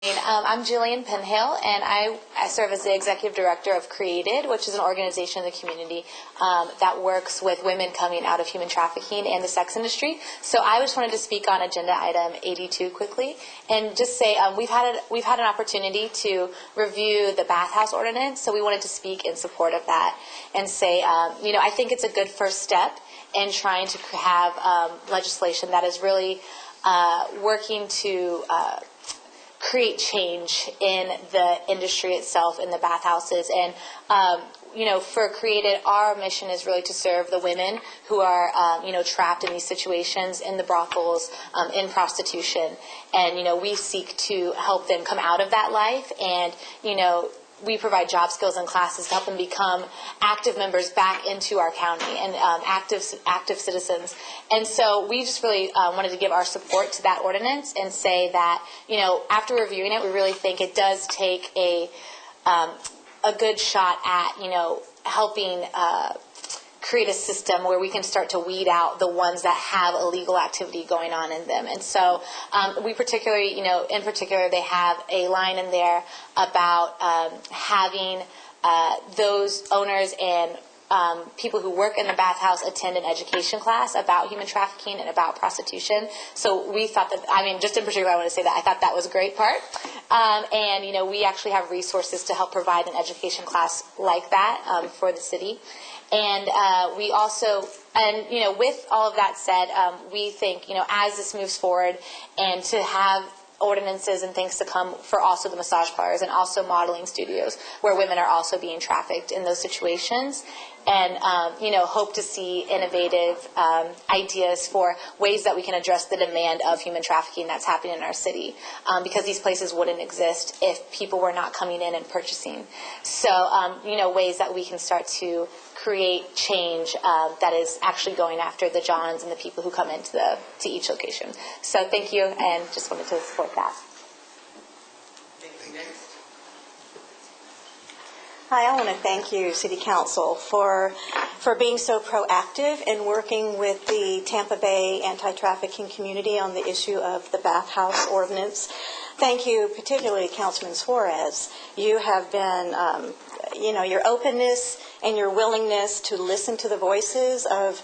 I'm Jillian Penhale, and I serve as the Executive Director of Created, which is an organization in the community that works with women coming out of human trafficking and the sex industry. So I just wanted to speak on agenda item 82 quickly, and just say we've had an opportunity to review the bathhouse ordinance, so we wanted to speak in support of that and say, I think it's a good first step in trying to have legislation that is really working to create change in the industry itself, in the bathhouses. And, for Created, our mission is really to serve the women who are, trapped in these situations, in the brothels, in prostitution. And, we seek to help them come out of that life and, we provide job skills and classes to help them become active members back into our county and active citizens. And so we just really wanted to give our support to that ordinance and say that, after reviewing it, we really think it does take a good shot at, helping create a system where we can start to weed out the ones that have illegal activity going on in them. And so we particularly, in particular, they have a line in there about having those owners and people who work in the bathhouse attend an education class about human trafficking and about prostitution. So we thought that, just in particular, I want to say that I thought that was a great part. And, we actually have resources to help provide an education class like that for the city. And we also, with all of that said, we think, as this moves forward and to have ordinances and things to come for also the massage parlors and also modeling studios where women are also being trafficked in those situations, and hope to see innovative ideas for ways that we can address the demand of human trafficking that's happening in our city, because these places wouldn't exist if people were not coming in and purchasing. So ways that we can start to create change that is actually going after the Johns and the people who come into to each location. So thank you, and just wanted to support that. Hi, I want to thank you, City Council, for being so proactive in working with the Tampa Bay anti-trafficking community on the issue of the bathhouse ordinance. Thank you, particularly Councilman Suarez. You have been, your openness and your willingness to listen to the voices of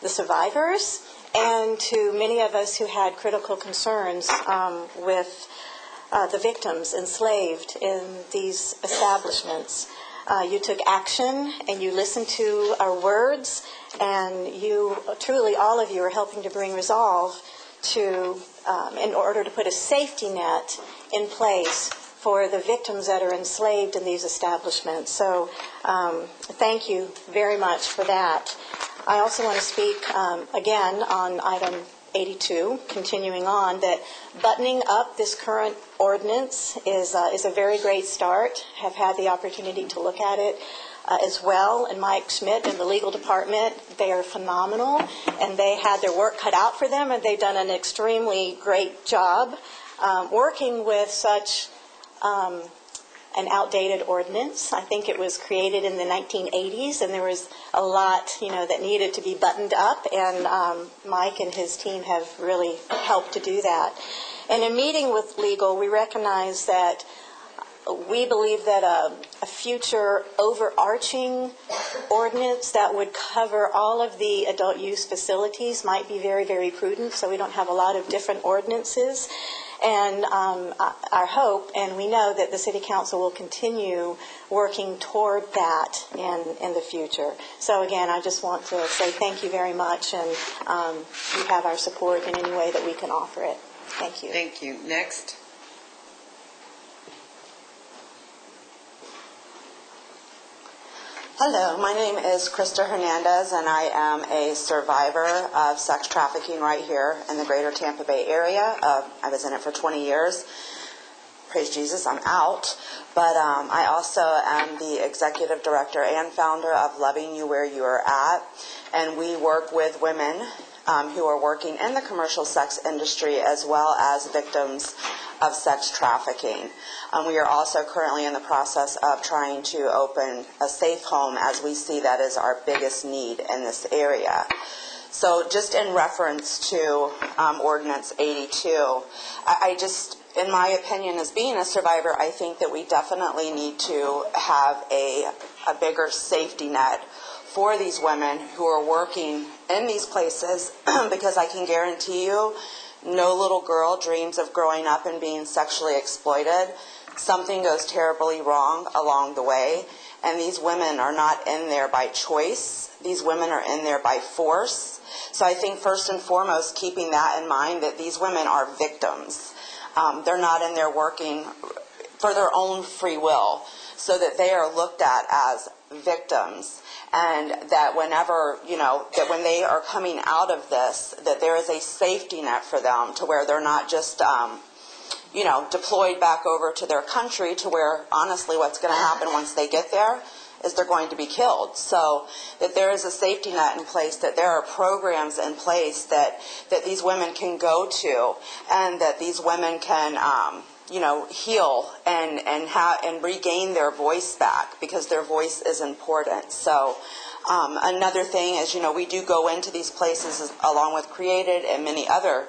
the survivors and to many of us who had critical concerns with the victims enslaved in these establishments. You took action and you listened to our words, and you truly, all of you, are helping to bring resolve to, in order to put a safety net in place for the victims that are enslaved in these establishments. So thank you very much for that. I also want to speak again on item 82, continuing on, that buttoning up this current ordinance is a very great start. Have had the opportunity to look at it as well, and Mike Schmidt in the legal department, they are phenomenal, and they had their work cut out for them, and they've done an extremely great job working with such an outdated ordinance. I think it was created in the 1980s, and there was a lot, that needed to be buttoned up, and Mike and his team have really helped to do that. And in meeting with legal, we recognize that we believe that a future overarching ordinance that would cover all of the adult use facilities might be very, very prudent, so we don't have a lot of different ordinances. And our hope, and we know that the City Council will continue working toward that in the future. So again, I just want to say thank you very much, and you have our support in any way that we can offer it. Thank you. Thank you. Next. Hello, my name is Krista Hernandez, and I am a survivor of sex trafficking right here in the greater Tampa Bay area. I was in it for 20 years. Praise Jesus, I'm out. But I also am the executive director and founder of Loving You Where You Are At, and we work with women who are working in the commercial sex industry as well as victims of sex trafficking. We are also currently in the process of trying to open a safe home, as we see that as our biggest need in this area. So just in reference to Ordinance 82, I just in my opinion, as being a survivor, I think that we definitely need to have a bigger safety net for these women who are working in these places because I can guarantee you no little girl dreams of growing up and being sexually exploited. Something goes terribly wrong along the way, and these women are not in there by choice. These women are in there by force. So I think first and foremost, keeping that in mind, that these women are victims. They're not in there working for their own free will, so that they are looked at as victims, and that whenever, that when they are coming out of this, that there is a safety net for them to where they're not just, deployed back over to their country, to where, honestly, what's going to happen once they get there is they're going to be killed. So that there is a safety net in place, that there are programs in place that these women can go to, and that these women can, heal and regain their voice back, because their voice is important. So another thing is, we do go into these places along with Created and many other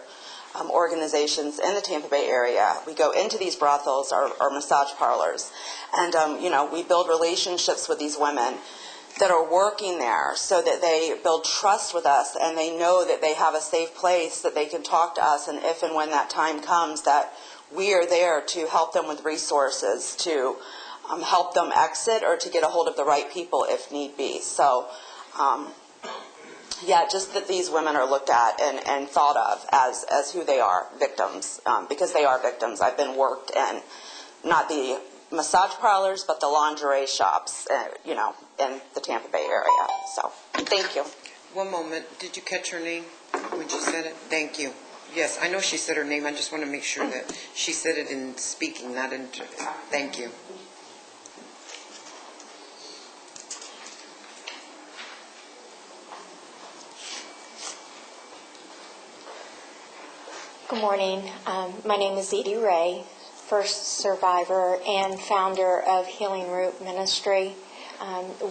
organizations in the Tampa Bay area. We go into these brothels or massage parlors, and we build relationships with these women that are working there, so that they build trust with us, and they know that they have a safe place that they can talk to us, and if and when that time comes, that we are there to help them with resources, to help them exit, or to get a hold of the right people if need be. So just that these women are looked at and thought of as who they are, victims, because they are victims. I've been worked in not the massage parlors, but the lingerie shops, in the Tampa Bay area. So, thank you. One moment. Did you catch her name when she said it? Thank you. Yes, I know she said her name. I just want to make sure that she said it in speaking, not in... Thank you. Good morning. My name is Edie Ray, first survivor and founder of Healing Root Ministry.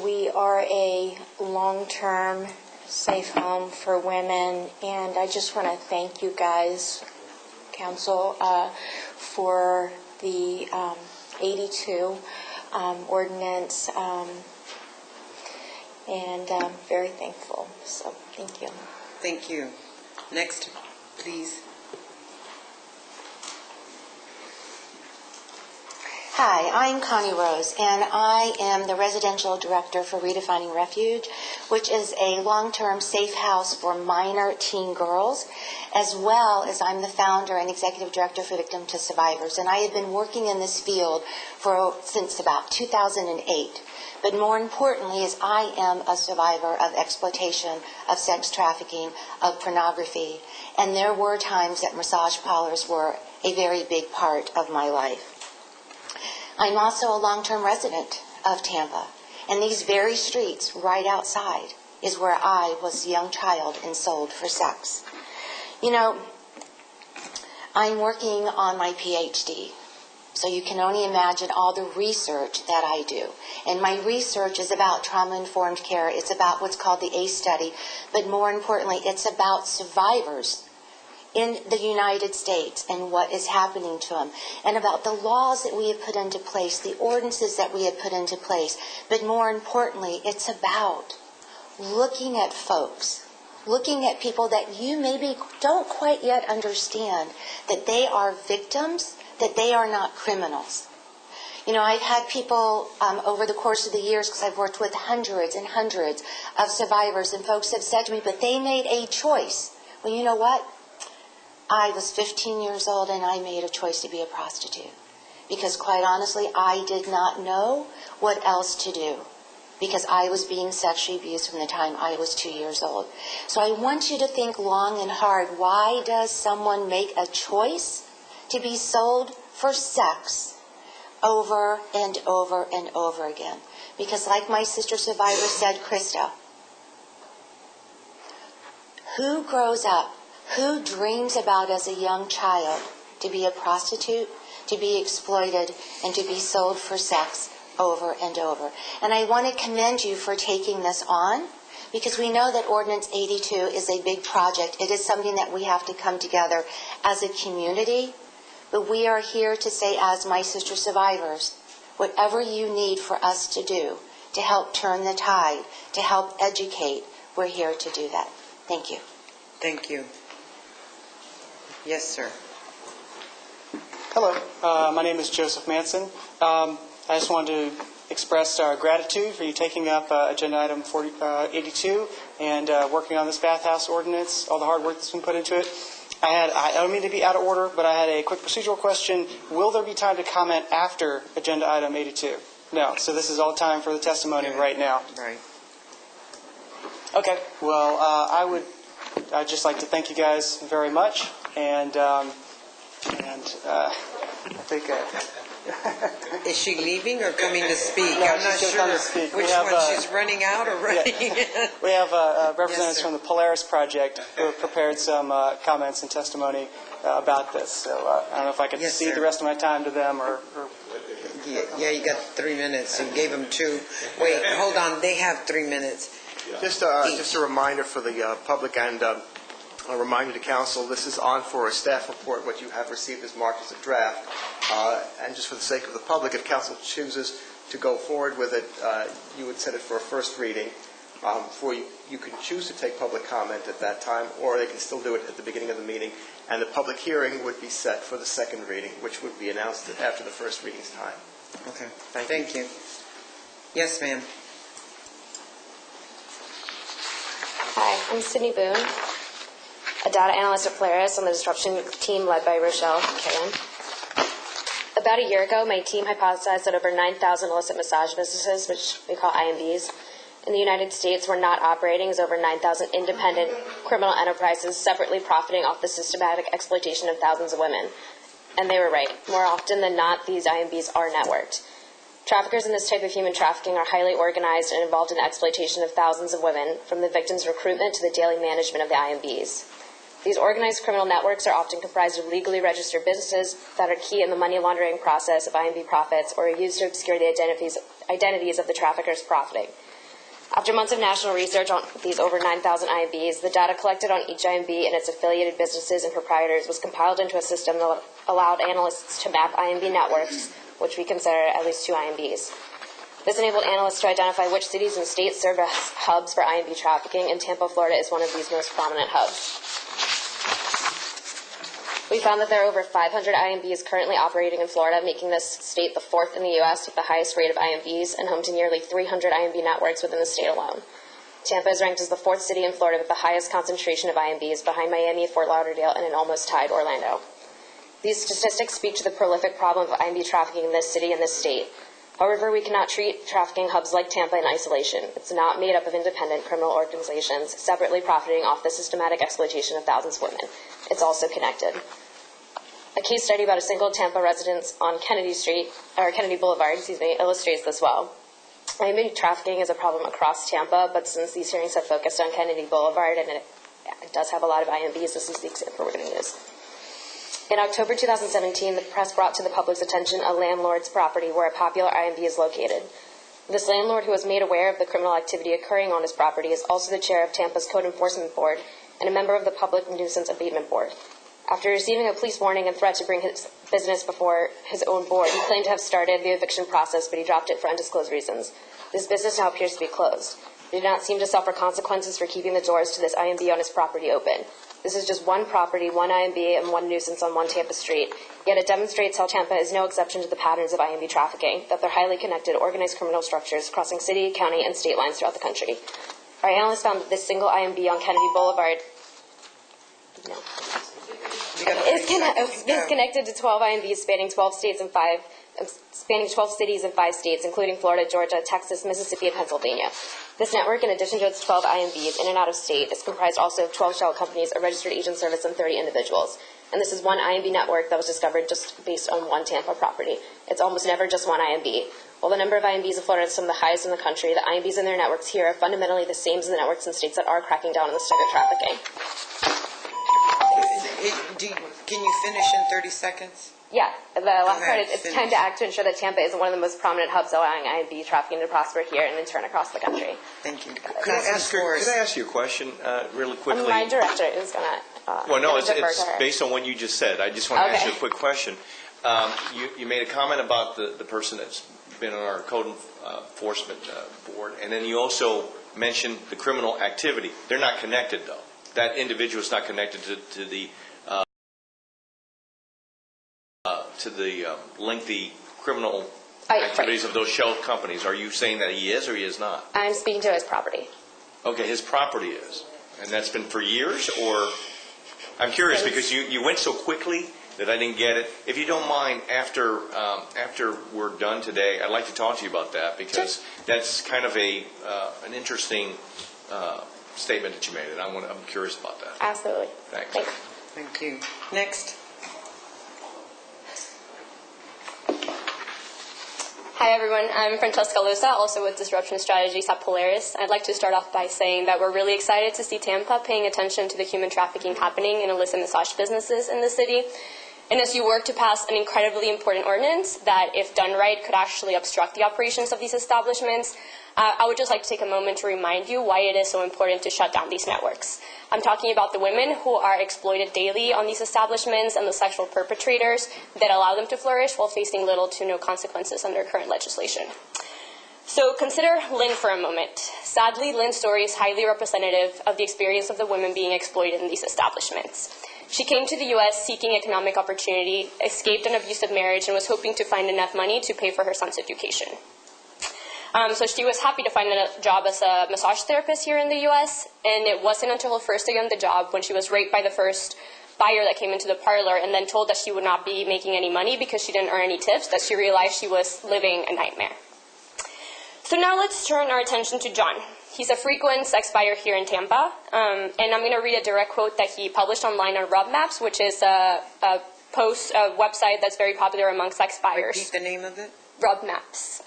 We are a long-term safe home for women, and I just want to thank you guys, Council, for the 82 ordinance, and I'm very thankful. So, thank you. Thank you. Next, please. Hi, I'm Connie Rose, and I am the Residential Director for Redefining Refuge, which is a long-term safe house for minor teen girls, as well as I'm the founder and Executive Director for Victim to Survivors. And I have been working in this field since about 2008. But more importantly is I am a survivor of exploitation, of sex trafficking, of pornography. And there were times that massage parlors were a very big part of my life. I'm also a long-term resident of Tampa, and these very streets right outside is where I was a young child and sold for sex. I'm working on my PhD, so you can only imagine all the research that I do. And my research is about trauma-informed care. It's about what's called the ACE study, but more importantly, it's about survivors in the United States and what is happening to them, and about the laws that we have put into place, the ordinances that we have put into place. But more importantly, it's about looking at folks, looking at people that you maybe don't quite yet understand, that they are victims, that they are not criminals. I've had people over the course of the years, because I've worked with hundreds and hundreds of survivors, and folks have said to me, but they made a choice. Well, you know what? I was 15 years old and I made a choice to be a prostitute. Because quite honestly, I did not know what else to do. Because I was being sexually abused from the time I was 2 years old. So I want you to think long and hard. Why does someone make a choice to be sold for sex over and over and over again? Because like my sister survivor said, Krista, who grows up, who dreams about as a young child to be a prostitute, to be exploited, and to be sold for sex over and over? And I want to commend you for taking this on, because we know that Ordinance 82 is a big project. It is something that we have to come together as a community, But we are here to say, as my sister survivors, whatever you need for us to do to help turn the tide, to help educate, we're here to do that. Thank you. Thank you. Yes, sir. Hello, my name is Joseph Manson. I just wanted to express our gratitude for you taking up agenda item 82 and working on this bathhouse ordinance, all the hard work that's been put into it. I don't mean to be out of order, but I had a quick procedural question. Will there be time to comment after agenda item 82? No, so this is all time for the testimony right now. Right. Okay, well, I'd just like to thank you guys very much, and I think... Is she leaving or coming to speak? No, I'm not she's sure gonna come to speak. which one. She's running out or running in? We have representatives Yes, sir. from the Polaris Project who have prepared some comments and testimony about this. So I don't know if I could Yes, cede sir. the rest of my time to them or Yeah, you got 3 minutes. You gave them 2. Wait, hold on. They have 3 minutes. Just a reminder for the public and a reminder to council, this is on for a staff report. What you have received is marked as a draft. And just for the sake of the public, if council chooses to go forward with it, you would set it for a first reading. You can choose to take public comment at that time, or they can still do it at the beginning of the meeting. And the public hearing would be set for the second reading, which would be announced after the first reading's time. Okay. Thank you. Yes, ma'am. Hi, I'm Sydney Boone, a data analyst at Polaris on the disruption team led by Rochelle Kagan. About a year ago, my team hypothesized that over 9,000 illicit massage businesses, which we call IMBs, in the United States were not operating as over 9,000 independent criminal enterprises separately profiting off the systematic exploitation of thousands of women. And they were right. More often than not, these IMBs are networked. Traffickers in this type of human trafficking are highly organized and involved in the exploitation of thousands of women, from the victim's recruitment to the daily management of the IMBs. These organized criminal networks are often comprised of legally registered businesses that are key in the money laundering process of IMB profits or are used to obscure the identities of the traffickers profiting. After months of national research on these over 9,000 IMBs, the data collected on each IMB and its affiliated businesses and proprietors was compiled into a system that allowed analysts to map IMB networks, which we consider at least 2 IMBs. This enabled analysts to identify which cities and states serve as hubs for IMB trafficking, and Tampa, Florida is one of these most prominent hubs. We found that there are over 500 IMBs currently operating in Florida, making this state the 4th in the U.S. with the highest rate of IMBs and home to nearly 300 IMB networks within the state alone. Tampa is ranked as the 4th city in Florida with the highest concentration of IMBs, behind Miami, Fort Lauderdale, and an almost tied Orlando. These statistics speak to the prolific problem of IMB trafficking in this city and this state. However, we cannot treat trafficking hubs like Tampa in isolation. It's not made up of independent criminal organizations separately profiting off the systematic exploitation of thousands of women. It's also connected. A case study about a single Tampa residence on Kennedy Boulevard, illustrates this well. IMB trafficking is a problem across Tampa, but since these hearings have focused on Kennedy Boulevard and it does have a lot of IMBs, this is the example we're going to use. In October 2017, the press brought to the public's attention a landlord's property where a popular IMB is located. This landlord, who was made aware of the criminal activity occurring on his property, is also the chair of Tampa's Code Enforcement Board and a member of the Public Nuisance Abatement Board. After receiving a police warning and threat to bring his business before his own board, he claimed to have started the eviction process, but he dropped it for undisclosed reasons. This business now appears to be closed. He did not seem to suffer consequences for keeping the doors to this IMB on his property open. This is just one property, one IMB, and one nuisance on one Tampa street. Yet it demonstrates how Tampa is no exception to the patterns of IMB trafficking, that they're highly connected, organized criminal structures crossing city, county, and state lines throughout the country. Our analysts found that this single IMB on Kennedy Boulevard is connected to 12 IMBs spanning 12 cities in 5 states, including Florida, Georgia, Texas, Mississippi, and Pennsylvania. This network, in addition to its 12 IMBs in and out of state, is comprised also of 12 shell companies, a registered agent service, and 30 individuals. And this is one IMB network that was discovered just based on one Tampa property. It's almost never just one IMB. While the number of IMBs in Florida is some of the highest in the country, the IMBs in their networks here are fundamentally the same as the networks in states that are cracking down on the stick of trafficking. Can you finish in 30 seconds? Yeah, the last part is it's finish. time to act to ensure that Tampa is one of the most prominent hubs allowing IMB trafficking to prosper here and in turn across the country. Thank you. Could I ask you a question really quickly? My director is going to Well, no, defer to it's her. based on what you just said. I just want to ask Okay. you a quick question. You made a comment about the person that's been on our code enforcement board, and then you also mentioned the criminal activity. They're not connected, though. That individual is not connected to the lengthy criminal activities of those shell companies. Are you saying that he is or he is not? I'm speaking to his property. Okay, his property is. And that's been for years, or? I'm curious because you went so quickly that I didn't get it. If you don't mind, after we're done today, I'd like to talk to you about that because that's kind of an interesting statement that you made, and I'm curious about that. Absolutely. Thanks. Thank you. Next. Hi everyone, I'm Francesca Lusa, also with Disruption Strategies at Polaris. I'd like to start off by saying that we're really excited to see Tampa paying attention to the human trafficking happening in illicit massage businesses in the city. And as you work to pass an incredibly important ordinance that, if done right, could actually obstruct the operations of these establishments, I would just like to take a moment to remind you why it is so important to shut down these networks. I'm talking about the women who are exploited daily on these establishments and the sexual perpetrators that allow them to flourish while facing little to no consequences under current legislation. So consider Lynn for a moment. Sadly, Lynn's story is highly representative of the experience of the women being exploited in these establishments. She came to the U.S. seeking economic opportunity, escaped an abusive marriage, and was hoping to find enough money to pay for her son's education. So she was happy to find a job as a massage therapist here in the U.S., and it wasn't until her first day on the job when she was raped by the first buyer that came into the parlor and then told that she would not be making any money because she didn't earn any tips that she realized she was living a nightmare. So now let's turn our attention to John. He's a frequent sex buyer here in Tampa, and I'm going to read a direct quote that he published online on Rub Maps, which is a website that's very popular among sex buyers. Repeat the name of it? Rub Maps.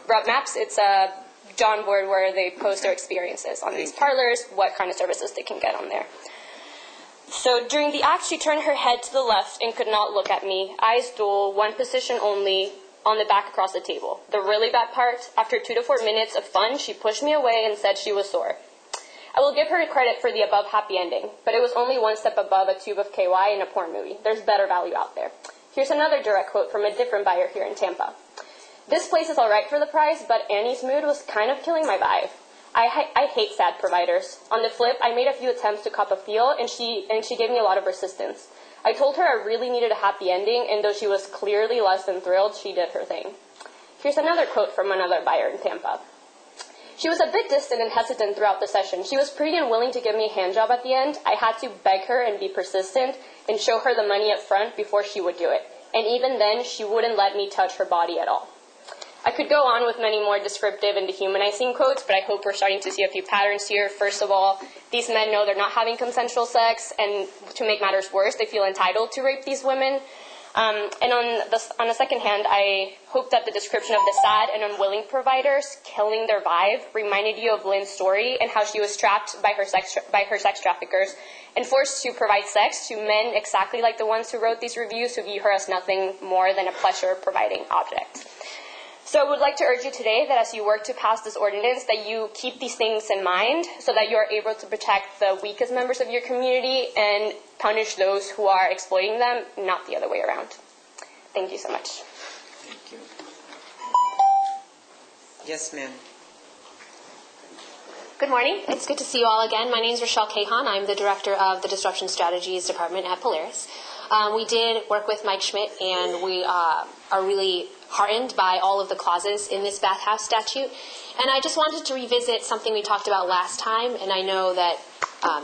Rub Maps, it's a John board where they post their experiences on these parlors, what kind of services they can get on there. So during the act, she turned her head to the left and could not look at me. Eyes dual, one position only, on the back across the table. The really bad part, after 2 to 4 minutes of fun, she pushed me away and said she was sore. I will give her credit for the above happy ending, but it was only one step above a tube of KY in a porn movie. There's better value out there. Here's another direct quote from a different buyer here in Tampa. This place is all right for the price, but Annie's mood was kind of killing my vibe. I hate sad providers. On the flip, I made a few attempts to cop a feel, and she gave me a lot of resistance. I told her I really needed a happy ending, and though she was clearly less than thrilled, she did her thing. Here's another quote from another buyer in Tampa. She was a bit distant and hesitant throughout the session. She was pretty unwilling to give me a handjob at the end. I had to beg her and be persistent and show her the money up front before she would do it. And even then, she wouldn't let me touch her body at all. I could go on with many more descriptive and dehumanizing quotes, but I hope we're starting to see a few patterns here. First of all, these men know they're not having consensual sex, and to make matters worse, they feel entitled to rape these women. And on the second hand, I hope that the description of the sad and unwilling providers killing their vibe reminded you of Lynn's story and how she was trapped by her sex traffickers and forced to provide sex to men exactly like the ones who wrote these reviews who view her as nothing more than a pleasure-providing object. So I would like to urge you today that as you work to pass this ordinance, that you keep these things in mind so that you are able to protect the weakest members of your community and punish those who are exploiting them, not the other way around. Thank you so much. Thank you. Yes, ma'am. Good morning. It's good to see you all again. My name is Rochelle Cahan. I'm the director of the Disruption Strategies Department at Polaris. We did work with Mike Schmidt, and we are really heartened by all of the clauses in this bathhouse statute. And I just wanted to revisit something we talked about last time, and I know that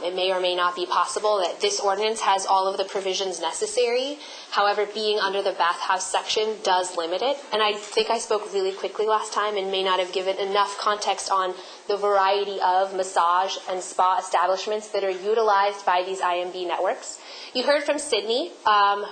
it may or may not be possible that this ordinance has all of the provisions necessary. However, being under the bathhouse section does limit it. And I think I spoke really quickly last time and may not have given enough context on the variety of massage and spa establishments that are utilized by these IMB networks. You heard from Sydney,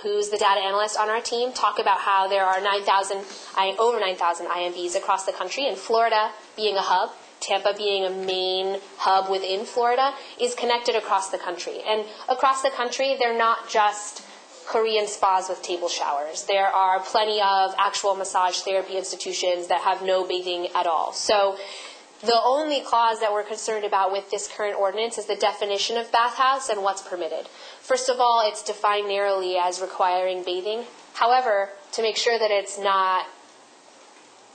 who's the data analyst on our team, talk about how there are over 9,000 IMBs across the country, and Florida being a hub, Tampa being a main hub within Florida, is connected across the country. And across the country, they're not just Korean spas with table showers. There are plenty of actual massage therapy institutions that have no bathing at all. So The only clause that we're concerned about with this current ordinance is the definition of bathhouse and what's permitted. First of all, it's defined narrowly as requiring bathing. However, to make sure that it's not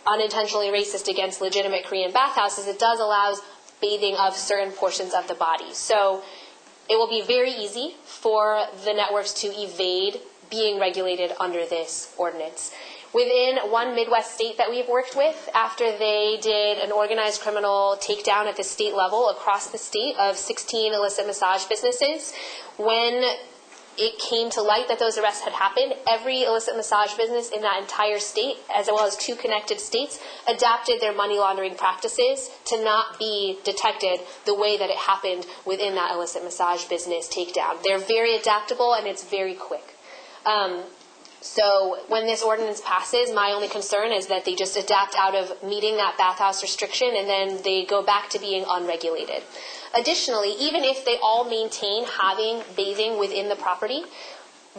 unintentionally racist against legitimate Korean bathhouses, it does allow bathing of certain portions of the body. So it will be very easy for the networks to evade being regulated under this ordinance. Within one Midwest state that we've worked with, after they did an organized criminal takedown at the state level across the state of 16 illicit massage businesses, when it came to light that those arrests had happened, every illicit massage business in that entire state, as well as 2 connected states, adapted their money laundering practices to not be detected the way that it happened within that illicit massage business takedown. They're very adaptable, and it's very quick. So when this ordinance passes, my only concern is that they just adapt out of meeting that bathhouse restriction, and then they go back to being unregulated. Additionally, even if they all maintain having bathing within the property,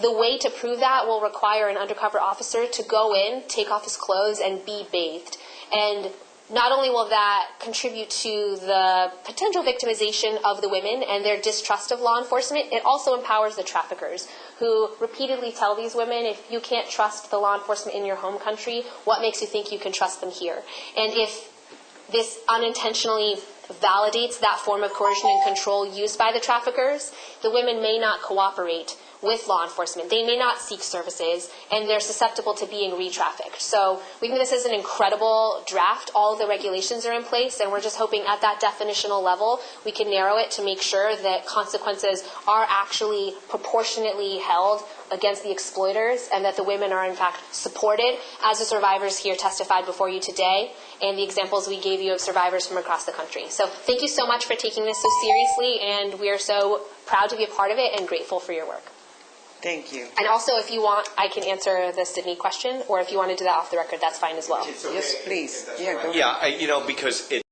the way to prove that will require an undercover officer to go in, take off his clothes, and be bathed. And not only will that contribute to the potential victimization of the women and their distrust of law enforcement, it also empowers the traffickers who repeatedly tell these women, if you can't trust the law enforcement in your home country, what makes you think you can trust them here? And if this unintentionally validates that form of coercion and control used by the traffickers, the women may not cooperate with law enforcement. They may not seek services, and they're susceptible to being re-trafficked. So we think this is an incredible draft. All of the regulations are in place, and we're just hoping at that definitional level we can narrow it to make sure that consequences are actually proportionately held against the exploiters, and that the women are in fact supported, as the survivors here testified before you today, and the examples we gave you of survivors from across the country. So thank you so much for taking this so seriously, and we are so proud to be a part of it and grateful for your work. Thank you. And also, if you want, I can answer the Sydney question, or if you want to do that off the record, that's fine as well. Yes, please. Yeah, go ahead. Yeah, because it